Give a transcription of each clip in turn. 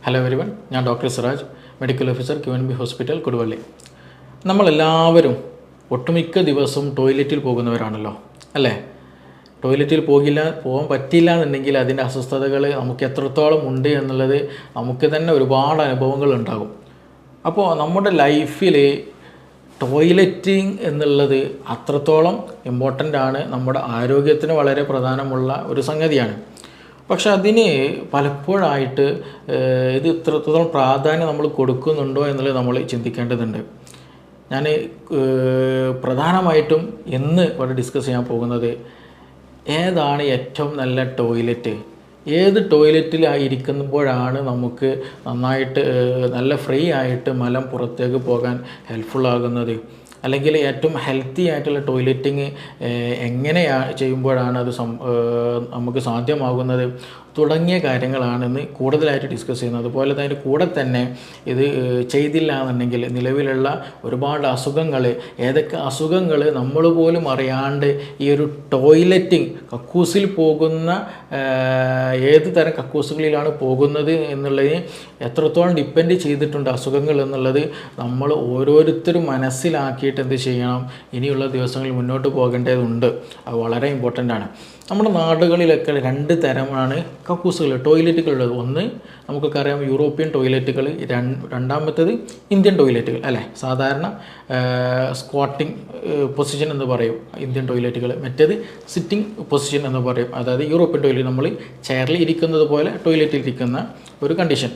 Hello everyone, ഞാൻ doctor Siraj, medical officer QNB hospital Koduvally. നമ്മളെല്ലാവരും ഒട്ടുമിക്ക ദിവസവും ടോയ്ലറ്റിൽ പോകുന്നവരാണല്ലോ, അല്ലേ? ടോയ്ലറ്റിൽ പോകാൻ പറ്റില്ല എന്നുണ്ടെങ്കിൽ അതിൻ്റെ അസ്വസ്ഥതകൾ നമുക്ക് എത്രത്തോളം ഉണ്ട് എന്നുള്ളത് നമുക്ക് തന്നെ ഒരുപാട് അനുഭവങ്ങൾ ഉണ്ടാകും. അപ്പോൾ നമ്മുടെ ലൈഫിൽ ടോയ്ലറ്റിങ് എന്നുള്ളത് അത്രത്തോളം ഇമ്പോർട്ടൻ്റ് ആണ്, നമ്മുടെ ആരോഗ്യത്തിന് വളരെ പ്രധാനമുള്ള ഒരു സംഗതിയാണ്. പക്ഷെ അതിന് പലപ്പോഴായിട്ട് ഇത് ഇത്രത്തോളം പ്രാധാന്യം നമ്മൾ കൊടുക്കുന്നുണ്ടോ എന്നുള്ളത് നമ്മൾ ചിന്തിക്കേണ്ടതുണ്ട്. ഞാൻ പ്രധാനമായിട്ടും ഇന്ന് ഇവിടെ ഡിസ്കസ് ചെയ്യാൻ പോകുന്നത് ഏതാണ് ഏറ്റവും നല്ല ടോയ്ലറ്റ്, ഏത് ടോയ്ലറ്റിലായിരിക്കുമ്പോഴാണ് നമുക്ക് നന്നായിട്ട് നല്ല ഫ്രീ ആയിട്ട് മലം പുറത്തേക്ക് പോകാൻ ഹെൽപ്ഫുള്ളാകുന്നത്, അല്ലെങ്കിൽ ഏറ്റവും ഹെൽത്തി ആയിട്ടുള്ള ടോയ്ലറ്റിങ് എങ്ങനെ ചെയ്യുമ്പോഴാണ് അത് നമുക്ക് സാധ്യമാകുന്നത് തുടങ്ങിയ കാര്യങ്ങളാണെന്ന് കൂടുതലായിട്ട് ഡിസ്കസ് ചെയ്യുന്നത്. അതുപോലെ തന്നെ കൂടെ തന്നെ ഇത് ചെയ്തില്ല എന്നുണ്ടെങ്കിൽ നിലവിലുള്ള ഒരുപാട് അസുഖങ്ങൾ, ഏതൊക്കെ അസുഖങ്ങൾ നമ്മൾ പോലും അറിയാണ്ട് ഈ ഒരു ടോയ്ലറ്റിങ് കക്കൂസിൽ പോകുന്ന ഏത് തരം കക്കൂസുകളിലാണ് പോകുന്നത് എന്നുള്ളതിന് എത്രത്തോളം ഡിപ്പെൻഡ് ചെയ്തിട്ടുണ്ട് അസുഖങ്ങൾ എന്നുള്ളത് നമ്മൾ ഓരോരുത്തരും മനസ്സിലാക്കിയിട്ട് എന്ത് ചെയ്യണം, ഇനിയുള്ള ദിവസങ്ങളിൽ മുന്നോട്ട് പോകേണ്ടതുണ്ട്. അത് വളരെ ഇമ്പോർട്ടൻ്റ് ആണ്. നമ്മുടെ നാടുകളിലൊക്കെ രണ്ട് തരമാണ് കക്കൂസുകൾ, ടോയ്ലറ്റുകളുള്ളത്. ഒന്ന് നമുക്കൊക്കെ അറിയാം, യൂറോപ്യൻ ടോയ്ലറ്റുകൾ. രണ്ടാമത്തേത് ഇന്ത്യൻ ടോയ്ലറ്റുകൾ, അല്ലേ? സാധാരണ സ്ക്വാട്ടിങ് പൊസിഷൻ എന്ന് പറയും ഇന്ത്യൻ ടോയ്ലറ്റുകൾ, മറ്റേത് സിറ്റിംഗ് പൊസിഷൻ എന്ന് പറയും. അതായത് യൂറോപ്യൻ ടോയ്ലറ്റ് നമ്മൾ ചെയറിൽ ഇരിക്കുന്നത് പോലെ ടോയ്ലറ്റിൽ ഇരിക്കുന്ന ഒരു കണ്ടീഷൻ.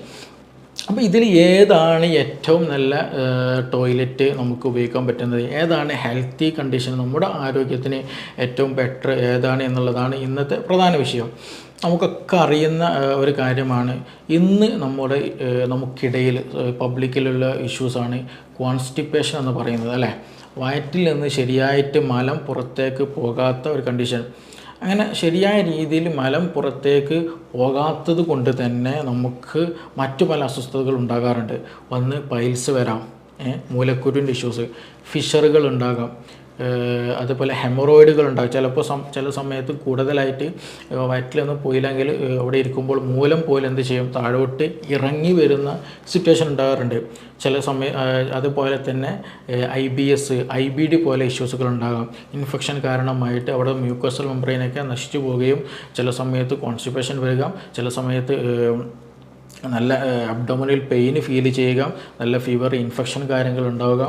അപ്പോൾ ഇതിൽ ഏതാണ് ഏറ്റവും നല്ല ടോയ്ലറ്റ് നമുക്ക് ഉപയോഗിക്കാൻ പറ്റുന്നത്, ഏതാണ് ഹെൽത്തി കണ്ടീഷൻ, നമ്മുടെ ആരോഗ്യത്തിന് ഏറ്റവും ബെറ്റർ ഏതാണ് എന്നുള്ളതാണ് ഇന്നത്തെ പ്രധാന വിഷയം. നമുക്കൊക്കെ അറിയുന്ന ഒരു കാര്യമാണ്. ഇന്ന് നമുക്കിടയിൽ പബ്ലിക്കിലുള്ള ഇഷ്യൂസാണ് കോൺസ്റ്റിപ്പേഷൻ എന്ന് പറയുന്നത്, അല്ലേ? വയറ്റിൽ നിന്ന് ശരിയായിട്ട് മലം പുറത്തേക്ക് പോകാത്ത ഒരു കണ്ടീഷൻ. അങ്ങനെ ശരിയായ രീതിയിൽ മലം പുറത്തേക്ക് പോകാത്തത് കൊണ്ട് തന്നെ നമുക്ക് മറ്റു പല അസ്വസ്ഥതകൾ ഉണ്ടാകാറുണ്ട്. ഒന്ന് പൈൽസ് വരാം, മൂലക്കുരുവിൻ്റെ ഇഷ്യൂസ്, ഫിഷറുകൾ ഉണ്ടാകാം, അതുപോലെ ഹെമറോയിഡുകൾ ഉണ്ടാകും. ചിലപ്പോൾ ചില സമയത്ത് കൂടുതലായിട്ട് വയറ്റിലൊന്നും പോയില്ലെങ്കിൽ അവിടെ ഇരിക്കുമ്പോൾ മൂലം പോലും എന്ത് ചെയ്യും, താഴോട്ട് ഇറങ്ങി വരുന്ന സിറ്റുവേഷൻ ഉണ്ടാകാറുണ്ട് ചില അതുപോലെ തന്നെ IBS, IBD പോലെ ഇഷ്യൂസുകൾ ഉണ്ടാകാം. ഇൻഫെക്ഷൻ കാരണമായിട്ട് അവിടെ മ്യൂക്കോസൽ മെംബ്രെയിനൊക്കെ നശിച്ചു പോവുകയും ചില സമയത്ത് കോൺസ്റ്റിപ്പേഷൻ വരിക, ചില സമയത്ത് നല്ല അബ്ഡോമിനൽ പെയിൻ ഫീൽ ചെയ്യുക, നല്ല ഫീവർ, ഇൻഫെക്ഷൻ കാര്യങ്ങൾ ഉണ്ടാവുക.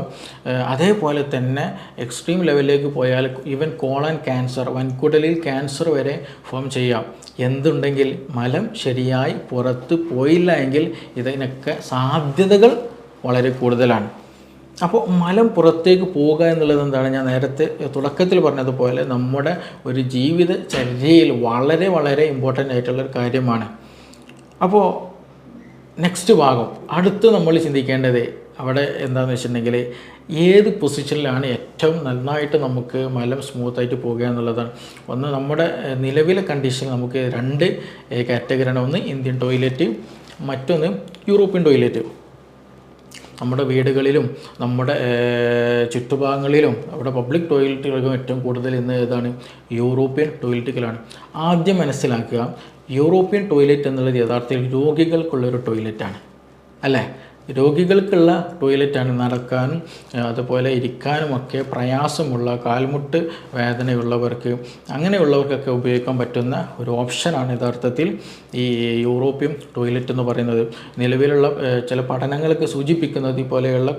അതേപോലെ തന്നെ എക്സ്ട്രീം ലെവലിലേക്ക് പോയാൽ ഈവൻ കോളൻ ക്യാൻസർ, വൻകുടലിൽ ക്യാൻസർ വരെ ഫോം ചെയ്യാം. എന്തുണ്ടെങ്കിൽ മലം ശരിയായി പുറത്ത് പോയില്ല എങ്കിൽ ഇതിനൊക്കെ സാധ്യതകൾ വളരെ കൂടുതലാണ്. അപ്പോൾ മലം പുറത്തേക്ക് പോവുക എന്നുള്ളത് എന്താണ്, ഞാൻ നേരത്തെ തുടക്കത്തിൽ പറഞ്ഞതുപോലെ നമ്മുടെ ഒരു ജീവിതചര്യയിൽ വളരെ വളരെ ഇമ്പോർട്ടൻ്റ് ആയിട്ടുള്ളൊരു കാര്യമാണ്. അപ്പോൾ നെക്സ്റ്റ് ഭാഗം അടുത്ത് നമ്മൾ ചിന്തിക്കേണ്ടത് അവിടെ എന്താണെന്ന് വെച്ചിട്ടുണ്ടെങ്കിൽ ഏത് പൊസിഷനിലാണ് ഏറ്റവും നന്നായിട്ട് നമുക്ക് മലം സ്മൂത്തായിട്ട് പോകുക എന്നുള്ളതാണ്. ഒന്ന് നമ്മുടെ നിലവിലെ കണ്ടീഷൻ നമുക്ക് രണ്ട് കാറ്റഗറിയാണ്. ഒന്ന് ഇന്ത്യൻ ടോയ്ലറ്റ്, മറ്റൊന്ന് യൂറോപ്യൻ ടോയ്ലറ്റ്. നമ്മുടെ വീടുകളിലും നമ്മുടെ ചുറ്റുഭാഗങ്ങളിലും അവിടെ പബ്ലിക് ടോയ്ലറ്റുകൾക്കും ഏറ്റവും കൂടുതൽ ഇന്ന് ഏതാണ്, യൂറോപ്യൻ ടോയ്ലറ്റുകളാണ്. ആദ്യം മനസ്സിലാക്കുക, യൂറോപ്യൻ ടോയ്ലറ്റ് എന്നുള്ളത് യഥാർത്ഥത്തിൽ രോഗികൾക്കുള്ളൊരു ടോയ്ലറ്റാണ്, അല്ലേ? രോഗികൾക്കുള്ള ടോയ്ലറ്റാണ്. നടക്കാനും അതുപോലെ ഇരിക്കാനുമൊക്കെ പ്രയാസമുള്ള, കാൽമുട്ട് വേദനയുള്ളവർക്ക്, അങ്ങനെയുള്ളവർക്കൊക്കെ ഉപയോഗിക്കാൻ പറ്റുന്ന ഒരു ഓപ്ഷനാണ് യഥാർത്ഥത്തിൽ ഈ യൂറോപ്യൻ ടോയ്ലറ്റ് എന്ന് പറയുന്നത്. നിലവിലുള്ള ചില പഠനങ്ങളൊക്കെ സൂചിപ്പിക്കുന്നത് പോലെയുള്ള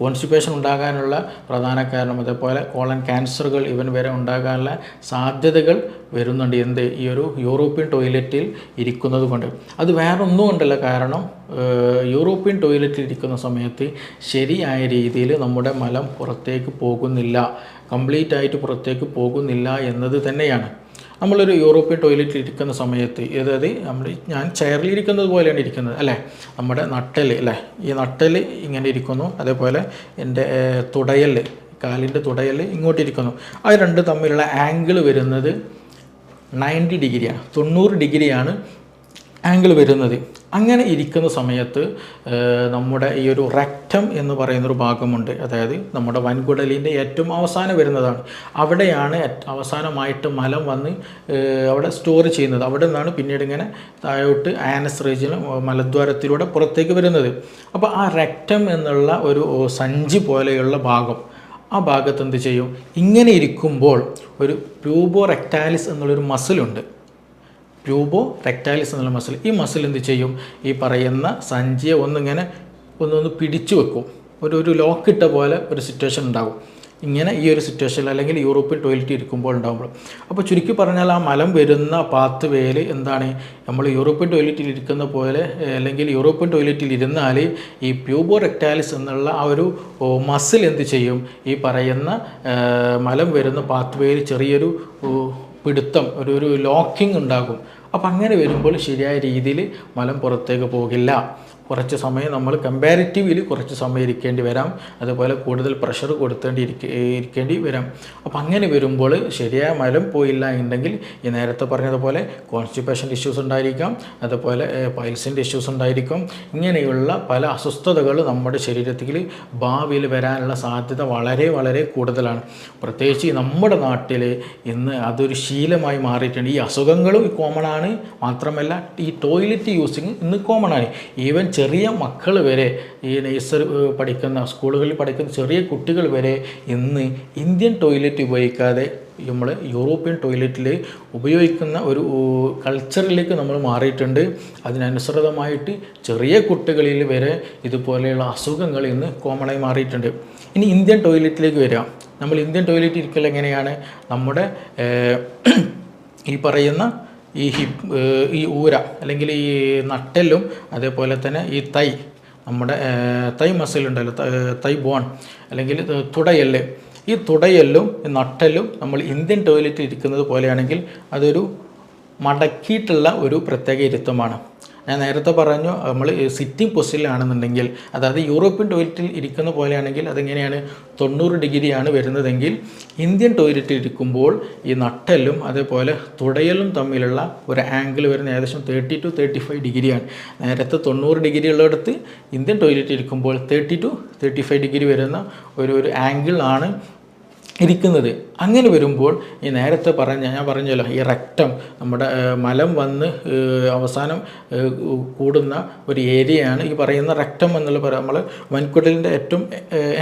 കോൺസ്റ്റിപ്പേഷൻ ഉണ്ടാകാനുള്ള പ്രധാന കാരണം, അതേപോലെ കോളൻ ക്യാൻസറുകൾ ഇവൻ വരെ ഉണ്ടാകാനുള്ള സാധ്യതകൾ വരുന്നുണ്ട്. ഈ ഒരു യൂറോപ്യൻ ടോയ്ലറ്റിൽ ഇരിക്കുന്നത് കൊണ്ട്. അത് വേറെ ഒന്നും കൊണ്ടല്ല, കാരണം യൂറോപ്യൻ ടോയ്ലറ്റിൽ ഇരിക്കുന്ന സമയത്ത് ശരിയായ രീതിയിൽ നമ്മുടെ മലം പുറത്തേക്ക് പോകുന്നില്ല, കംപ്ലീറ്റ് ആയിട്ട് പുറത്തേക്ക് പോകുന്നില്ല എന്നത് തന്നെയാണ്. നമ്മളൊരു യൂറോപ്യൻ ടോയ്ലറ്റിൽ ഇരിക്കുന്ന സമയത്ത്, അതായത് ഞാൻ ചെയറിൽ ഇരിക്കുന്നത് പോലെയാണ് ഇരിക്കുന്നത്, അല്ലേ? നമ്മുടെ നട്ടൽ, അല്ലേ? ഈ നട്ടൽ ഇങ്ങനെ ഇരിക്കുന്നു, അതേപോലെ എൻ്റെ തുടയൽ, കാലിൻ്റെ തുടയൽ ഇങ്ങോട്ടിരിക്കുന്നു. അത് രണ്ട് തമ്മിലുള്ള ആംഗിൾ വരുന്നത് 90 ഡിഗ്രിയാണ്, 90 ഡിഗ്രിയാണ് ആംഗിൾ വരുന്നത്. അങ്ങനെ ഇരിക്കുന്ന സമയത്ത് നമ്മുടെ ഈ ഒരു റെക്റ്റം എന്ന് പറയുന്നൊരു ഭാഗമുണ്ട്. അതായത് നമ്മുടെ വൻകുടലിൻ്റെ ഏറ്റവും അവസാനം വരുന്നതാണ്. അവിടെയാണ് അവസാനമായിട്ട് മലം വന്ന് അവിടെ സ്റ്റോർ ചെയ്യുന്നത്. അവിടെ നിന്നാണ് പിന്നീട് ഇങ്ങനെ താഴോട്ട് ആനസ് റീജിയൻ മലദ്വാരത്തിലൂടെ പുറത്തേക്ക് വരുന്നത്. അപ്പോൾ ആ റെക്റ്റം എന്നുള്ള ഒരു സഞ്ചി പോലെയുള്ള ഭാഗം, ആ ഭാഗത്ത് എന്ത് ചെയ്യും, ഇങ്ങനെ ഇരിക്കുമ്പോൾ ഒരു പ്യൂബോ റെക്റ്റാലിസ് എന്നുള്ളൊരു മസിലുണ്ട്. പ്യൂബോ റെക്റ്റാലിസ് എന്നുള്ള മസിൽ. ഈ മസിൽ എന്ത് ചെയ്യും, ഈ പറയുന്ന സഞ്ചിയെ ഒന്നിങ്ങനെ ഒന്ന് പിടിച്ചു വെക്കും. ഒരു ലോക്കിട്ട പോലെ ഒരു സിറ്റുവേഷൻ ഉണ്ടാകും. ഇങ്ങനെ ഈ ഒരു സിറ്റുവേഷനിൽ അല്ലെങ്കിൽ യൂറോപ്യൻ ടോയ്ലറ്റ് ഇരിക്കുമ്പോൾ ഉണ്ടാകുമ്പോൾ. അപ്പോൾ ചുരുക്കി പറഞ്ഞാൽ ആ മലം വരുന്ന പാത്ത് വേയിൽ എന്താണ്, നമ്മൾ യൂറോപ്യൻ ടോയ്ലറ്റിൽ ഇരിക്കുന്ന പോലെ അല്ലെങ്കിൽ യൂറോപ്യൻ ടോയ്ലറ്റിൽ ഇരുന്നാൽ ഈ പ്യൂബോ റെക്റ്റാലിസ് എന്നുള്ള ആ ഒരു മസിൽ എന്ത് ചെയ്യും, ഈ പറയുന്ന മലം വരുന്ന പാത്ത് വേയിൽ ചെറിയൊരു പിടുത്തം, ഒരു ലോക്കിംഗ് ഉണ്ടാകും. അപ്പം അങ്ങനെ വരുമ്പോൾ ശരിയായ രീതിയിൽ മലം പുറത്തേക്ക് പോകില്ല. കുറച്ച് സമയം നമ്മൾ കമ്പാരിറ്റീവ്ലി കുറച്ച് സമയം ഇരിക്കേണ്ടി വരാം. അതുപോലെ കൂടുതൽ പ്രഷർ ഇരിക്കേണ്ടി വരാം. അപ്പോൾ അങ്ങനെ വരുമ്പോൾ ശരിയായ മലം പോയില്ല എന്നുണ്ടെങ്കിൽ ഈ നേരത്തെ പറഞ്ഞതുപോലെ കോൺസ്റ്റിപ്പേഷൻ ഇഷ്യൂസ് ഉണ്ടായിരിക്കാം, അതുപോലെ പൈൽസിൻ്റെ ഇഷ്യൂസ് ഉണ്ടായിരിക്കും. ഇങ്ങനെയുള്ള പല അസ്വസ്ഥതകൾ നമ്മുടെ ശരീരത്തിൽ ഭാവിയിൽ വരാനുള്ള സാധ്യത വളരെ വളരെ കൂടുതലാണ്. പ്രത്യേകിച്ച് നമ്മുടെ നാട്ടിൽ ഇന്ന് അതൊരു ശീലമായി മാറിയിട്ടുണ്ട്. ഈ അസുഖങ്ങളും കോമൺ ആണ്, മാത്രമല്ല ഈ ടോയ്ലറ്റ് യൂസിങ് ഇന്ന് കോമൺ ആണ്. ഈവൻ ചെറിയ മക്കൾ വരെ, ഈ നഴ്സറി പഠിക്കുന്ന സ്കൂളുകളിൽ പഠിക്കുന്ന ചെറിയ കുട്ടികൾ വരെ ഇന്ന് ഇന്ത്യൻ ടോയ്ലറ്റ് ഉപയോഗിക്കാതെ നമ്മൾ യൂറോപ്യൻ ടോയ്ലറ്റിൽ ഉപയോഗിക്കുന്ന ഒരു കൾച്ചറിലേക്ക് നമ്മൾ മാറിയിട്ടുണ്ട്. അതിനനുസൃതമായിട്ട് ചെറിയ കുട്ടികളിൽ വരെ ഇതുപോലെയുള്ള അസുഖങ്ങൾ ഇന്ന് കോമണായി മാറിയിട്ടുണ്ട്. ഇനി ഇന്ത്യൻ ടോയ്ലറ്റിലേക്ക് വരിക. നമ്മൾ ഇന്ത്യൻ ടോയ്ലറ്റ് ഇരിക്കൽ എങ്ങനെയാണ്, നമ്മുടെ ഈ പറയുന്ന ഈ ഊര അല്ലെങ്കിൽ ഈ നട്ടെല്ലും അതേപോലെ തന്നെ ഈ നമ്മുടെ തൈ മസിലുണ്ടല്ലോ, തൈ ബോൺ അല്ലെങ്കിൽ തുടയെല്ല്, ഈ തുടയെല്ലും നട്ടെല്ലും നമ്മൾ ഇന്ത്യൻ ടോയ്ലറ്റിൽ ഇരിക്കുന്നത് പോലെയാണെങ്കിൽ അതൊരു മടക്കിയിട്ടുള്ള ഒരു പ്രത്യേക ഇരുത്തമാണ്. ഞാൻ നേരത്തെ പറഞ്ഞു, നമ്മൾ സിറ്റിംഗ് പൊസിഷനിലാണെന്നുണ്ടെങ്കിൽ, അതായത് യൂറോപ്യൻ ടോയ്ലറ്റിൽ ഇരിക്കുന്ന പോലെയാണെങ്കിൽ അതെങ്ങനെയാണ് 90 ഡിഗ്രിയാണ് വരുന്നതെങ്കിൽ, ഇന്ത്യൻ ടോയ്ലറ്റിൽ ഇരിക്കുമ്പോൾ ഈ നട്ടെല്ലും അതേപോലെ തുടയലും തമ്മിലുള്ള ഒരു ആംഗിൾ വരുന്ന ഏകദേശം 30 to 35 ഡിഗ്രിയാണ്. നേരത്തെ 90 ഡിഗ്രി ഉള്ളിടത്ത് ഇന്ത്യൻ ടോയ്ലറ്റിൽ ഇരിക്കുമ്പോൾ 30 to 35 ഡിഗ്രി വരുന്ന ഒരു ആംഗിൾ ആണ് ഇരിക്കുന്നത്. അങ്ങനെ വരുമ്പോൾ ഈ നേരത്തെ ഞാൻ പറഞ്ഞല്ലോ, ഈ റെക്റ്റം നമ്മുടെ മലം വന്ന് അവസാനം കൂടുന്ന ഒരു ഏരിയയാണ് ഈ പറയുന്ന റെക്റ്റം എന്നുള്ള നമ്മൾ വൻകുടലിൻ്റെ ഏറ്റവും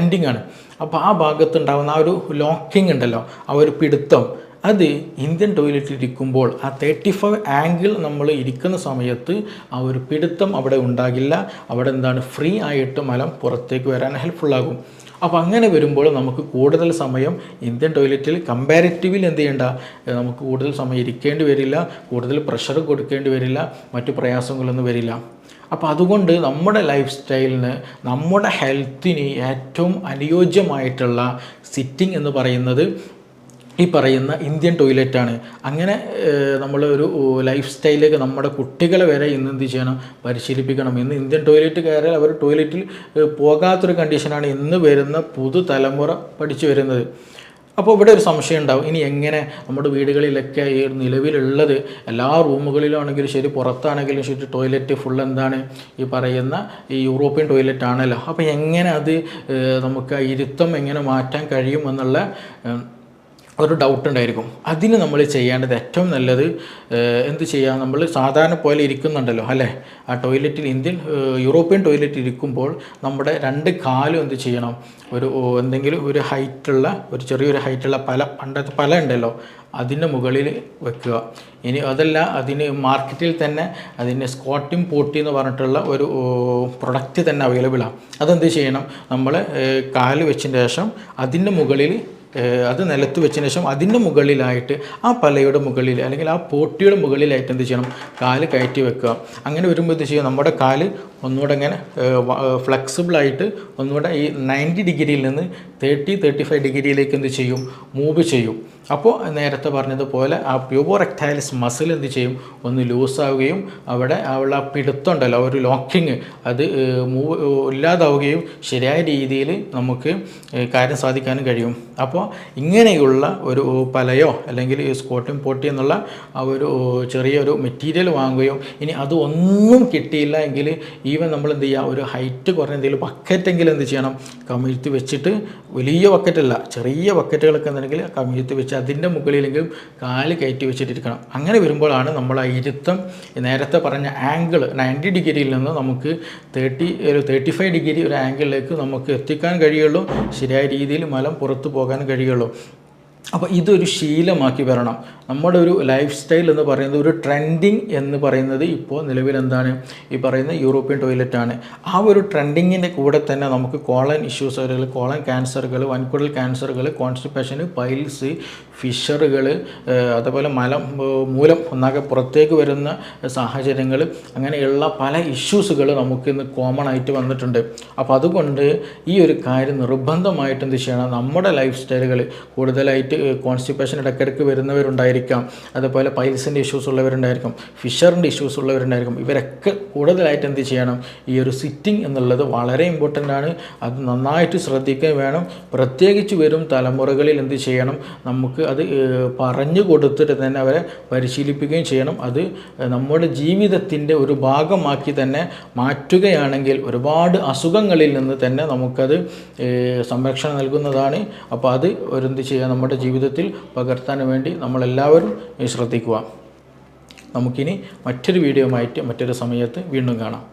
എൻഡിങ് ആണ്. അപ്പോൾ ആ ഭാഗത്തുണ്ടാകുന്ന ആ ഒരു ലോക്കിംഗ് ഉണ്ടല്ലോ, ആ ഒരു പിടുത്തം, അത് ഇന്ത്യൻ ടോയ്ലറ്റിൽ ഇരിക്കുമ്പോൾ ആ 35 ആംഗിൾ നമ്മൾ ഇരിക്കുന്ന സമയത്ത് ആ ഒരു പിടുത്തം അവിടെ ഉണ്ടാകില്ല. അവിടെ എന്താണ്, ഫ്രീ ആയിട്ട് മലം പുറത്തേക്ക് വരാൻ ഹെൽപ്ഫുള്ളാകും. അപ്പോൾ അങ്ങനെ വരുമ്പോൾ നമുക്ക് കൂടുതൽ സമയം ഇന്ത്യൻ ടോയ്ലറ്റിൽ കമ്പാരിറ്റീവ്ലി എന്ത് ചെയ്യേണ്ട, നമുക്ക് കൂടുതൽ സമയം ഇരിക്കേണ്ടി വരില്ല, കൂടുതൽ പ്രഷർ കൊടുക്കേണ്ടി വരില്ല, മറ്റു പ്രയാസങ്ങളൊന്നും വരില്ല. അപ്പോൾ അതുകൊണ്ട് നമ്മുടെ ലൈഫ് സ്റ്റൈലിന്, നമ്മുടെ ഹെൽത്തിന് ഏറ്റവും അനുയോജ്യമായിട്ടുള്ള സിറ്റിംഗ് എന്ന് പറയുന്നത് ഈ പറയുന്ന ഇന്ത്യൻ ടോയ്ലറ്റാണ്. അങ്ങനെ നമ്മൾ ഒരു ലൈഫ് സ്റ്റൈലിലേക്ക് നമ്മുടെ കുട്ടികളെ വരെ ഇന്ന് എന്ത് ചെയ്യണം, പരിശീലിപ്പിക്കണം. ഇന്ന് ഇന്ത്യൻ ടോയ്ലറ്റ് കയറിയാൽ അവർ ടോയ്ലറ്റിൽ പോകാത്തൊരു കണ്ടീഷനാണ് ഇന്ന് വരുന്ന പുതുതലമുറ പഠിച്ചു വരുന്നത്. അപ്പോൾ ഇവിടെ ഒരു സംശയം ഉണ്ടാവും, ഇനി എങ്ങനെ നമ്മുടെ വീടുകളിലൊക്കെ ഈ നിലവിലുള്ളത് എല്ലാ റൂമുകളിലും ആണെങ്കിലും ശരി, പുറത്താണെങ്കിലും ശരി, ടോയ്ലറ്റ് ഫുൾ എന്താണ് ഈ പറയുന്ന ഈ യൂറോപ്യൻ ടോയ്ലറ്റ് ആണല്ലോ. അപ്പോൾ എങ്ങനെ അത് നമുക്ക് ഇരുത്തം എങ്ങനെ മാറ്റാൻ കഴിയുമെന്നുള്ള ഒരു ഡൗട്ട് ഉണ്ടായിരിക്കും. അതിന് നമ്മൾ ചെയ്യേണ്ടത് ഏറ്റവും നല്ലത് എന്ത് ചെയ്യാം, നമ്മൾ സാധാരണ പോലെ ഇരിക്കുന്നുണ്ടല്ലോ അല്ലേ, ആ ടോയ്ലറ്റിൽ യൂറോപ്യൻ ടോയ്ലറ്റിൽ ഇരിക്കുമ്പോൾ നമ്മുടെ 2 കാലും എന്ത് ചെയ്യണം, എന്തെങ്കിലും ഒരു ഹൈറ്റുള്ള ചെറിയൊരു ഹൈറ്റുള്ള പണ്ടത്തെ പല ഉണ്ടല്ലോ അതിൻ്റെ മുകളിൽ വെക്കുക. ഇനി അതല്ല, അതിന് മാർക്കറ്റിൽ തന്നെ അതിന് സ്ക്വാട്ടിംഗ് പോട്ടി എന്ന് പറഞ്ഞിട്ടുള്ള ഒരു പ്രൊഡക്റ്റ് തന്നെ അവൈലബിളാണ്. അതെന്ത് ചെയ്യണം, നമ്മൾ കാല് വെച്ചതിന് ശേഷം അതിൻ്റെ മുകളിൽ, അത് നിലത്ത് വെച്ചതിന് ശേഷം അതിൻ്റെ മുകളിലായിട്ട് ആ പലയുടെ മുകളിൽ അല്ലെങ്കിൽ ആ പോട്ടിയുടെ മുകളിലായിട്ട് എന്ത് ചെയ്യണം, കാല് കയറ്റി വെക്കുക. അങ്ങനെ വരുമ്പോൾ എന്ത് ചെയ്യും, നമ്മുടെ കാല് ഒന്നുകൂടെ ഇങ്ങനെ ഫ്ലെക്സിബിളായിട്ട് ഒന്നുകൂടെ ഈ 90 ഡിഗ്രിയിൽ നിന്ന് 30-35 ഡിഗ്രിയിലേക്ക് എന്ത് ചെയ്യും, മൂവ് ചെയ്യും. അപ്പോൾ നേരത്തെ പറഞ്ഞതുപോലെ ആ പ്യൂബോറെക്ടൈലിസ് മസിൽ എന്ത് ചെയ്യും, ഒന്ന് ലൂസാവുകയും അവിടെ ഉള്ള പിടുത്തം ഉണ്ടല്ലോ, ഒരു ലോക്കിങ് അത് ഇല്ലാതാവുകയും ശരിയായ രീതിയിൽ നമുക്ക് കാര്യം സാധിക്കാനും കഴിയും. അപ്പോൾ ഇങ്ങനെയുള്ള ഒരു പലയോ അല്ലെങ്കിൽ സ്കോട്ടിംഗ് പോട്ടി എന്നുള്ള ആ ഒരു ചെറിയൊരു മെറ്റീരിയൽ വാങ്ങുകയും ഇനി അത് ഒന്നും കിട്ടിയില്ല എങ്കിൽ ഈവൻ നമ്മൾ എന്ത് ചെയ്യുക, ഒരു ഹൈറ്റ് കുറഞ്ഞ എന്തെങ്കിലും ബക്കറ്റെങ്കിലും എന്ത് ചെയ്യണം, കമിഴ്ത്തി വെച്ചിട്ട്, വലിയ ബക്കറ്റല്ല ചെറിയ ബക്കറ്റുകളൊക്കെ ഉണ്ടെങ്കിൽ കമിഴ്ത്തി വെച്ച് അതിൻ്റെ മുകളിലെങ്കിലും കാല് കയറ്റി വെച്ചിട്ടിരിക്കണം. അങ്ങനെ വരുമ്പോഴാണ് നമ്മൾ ആ ഇരുത്തം നേരത്തെ പറഞ്ഞ ആംഗിൾ 90 ഡിഗ്രിയിൽ നിന്ന് നമുക്ക് 35 ഡിഗ്രി ഒരു ആംഗിളിലേക്ക് നമുക്ക് എത്തിക്കാൻ കഴിയുള്ളൂ, ശരിയായ രീതിയിൽ മലം പുറത്തു പോകാൻ കഴിയുള്ളൂ. അപ്പോൾ ഇതൊരു ശീലമാക്കി വരണം. നമ്മുടെ ഒരു ലൈഫ് സ്റ്റൈൽ എന്ന് പറയുന്നത്, ഒരു ട്രെൻഡിങ് എന്ന് പറയുന്നത് ഇപ്പോൾ നിലവിൽ എന്താണ്, ഈ പറയുന്ന യൂറോപ്യൻ ടോയ്ലറ്റാണ്. ആ ഒരു ട്രെൻഡിങ്ങിൻ്റെ കൂടെ തന്നെ നമുക്ക് കോളൻ ഇഷ്യൂസുകൾ, കോളൻ ക്യാൻസറുകൾ, വൻകുടൽ ക്യാൻസറുകൾ, കോൺസ്റ്റിപ്പേഷന്, പൈൽസ്, ഫിഷറുകൾ, അതുപോലെ മൂലം ഒന്നാകെ പുറത്തേക്ക് വരുന്ന സാഹചര്യങ്ങൾ, അങ്ങനെയുള്ള പല ഇഷ്യൂസുകൾ നമുക്കിന്ന് കോമൺ ആയിട്ട് വന്നിട്ടുണ്ട്. അപ്പോൾ അതുകൊണ്ട് ഈ ഒരു കാര്യം നിർബന്ധമായിട്ട് എന്ത് ചെയ്യണം, നമ്മുടെ ലൈഫ് സ്റ്റൈലുകൾ കൂടുതലായിട്ട് കോൺസ്റ്റിപ്പേഷൻ ഇടയ്ക്കിടയ്ക്ക് വരുന്നവരുണ്ടായിരിക്കാം, അതുപോലെ പൈൽസിൻ്റെ ഇഷ്യൂസ് ഉള്ളവരുണ്ടായിരിക്കും, ഫിഷറിൻ്റെ ഇഷ്യൂസ് ഉള്ളവരുണ്ടായിരിക്കും. ഇവരൊക്കെ കൂടുതലായിട്ട് എന്ത് ചെയ്യണം, ഈ ഒരു സിറ്റിംഗ് എന്നുള്ളത് വളരെ ഇമ്പോർട്ടൻ്റ് ആണ്. അത് നന്നായിട്ട് ശ്രദ്ധിക്കാൻ വേണം. പ്രത്യേകിച്ച് വരും തലമുറകളിൽ എന്ത് ചെയ്യണം, നമുക്ക് അത് പറഞ്ഞു കൊടുത്തിട്ട് തന്നെ അവരെ പരിശീലിപ്പിക്കുകയും ചെയ്യണം. അത് നമ്മുടെ ജീവിതത്തിൻ്റെ ഒരു ഭാഗമാക്കി തന്നെ മാറ്റുകയാണെങ്കിൽ ഒരുപാട് അസുഖങ്ങളിൽ നിന്ന് തന്നെ നമുക്കത് സംരക്ഷണം നൽകുന്നതാണ്. അപ്പോൾ അത് എന്ത് ചെയ്യുക, നമ്മുടെ ജീവിതത്തിൽ പകർത്താൻ വേണ്ടി നമ്മളെല്ലാവരും ശ്രദ്ധിക്കുക. നമുക്കിനി മറ്റൊരു വീഡിയോ ആയിട്ട് മറ്റൊരു സമയത്ത് വീണ്ടും കാണാം.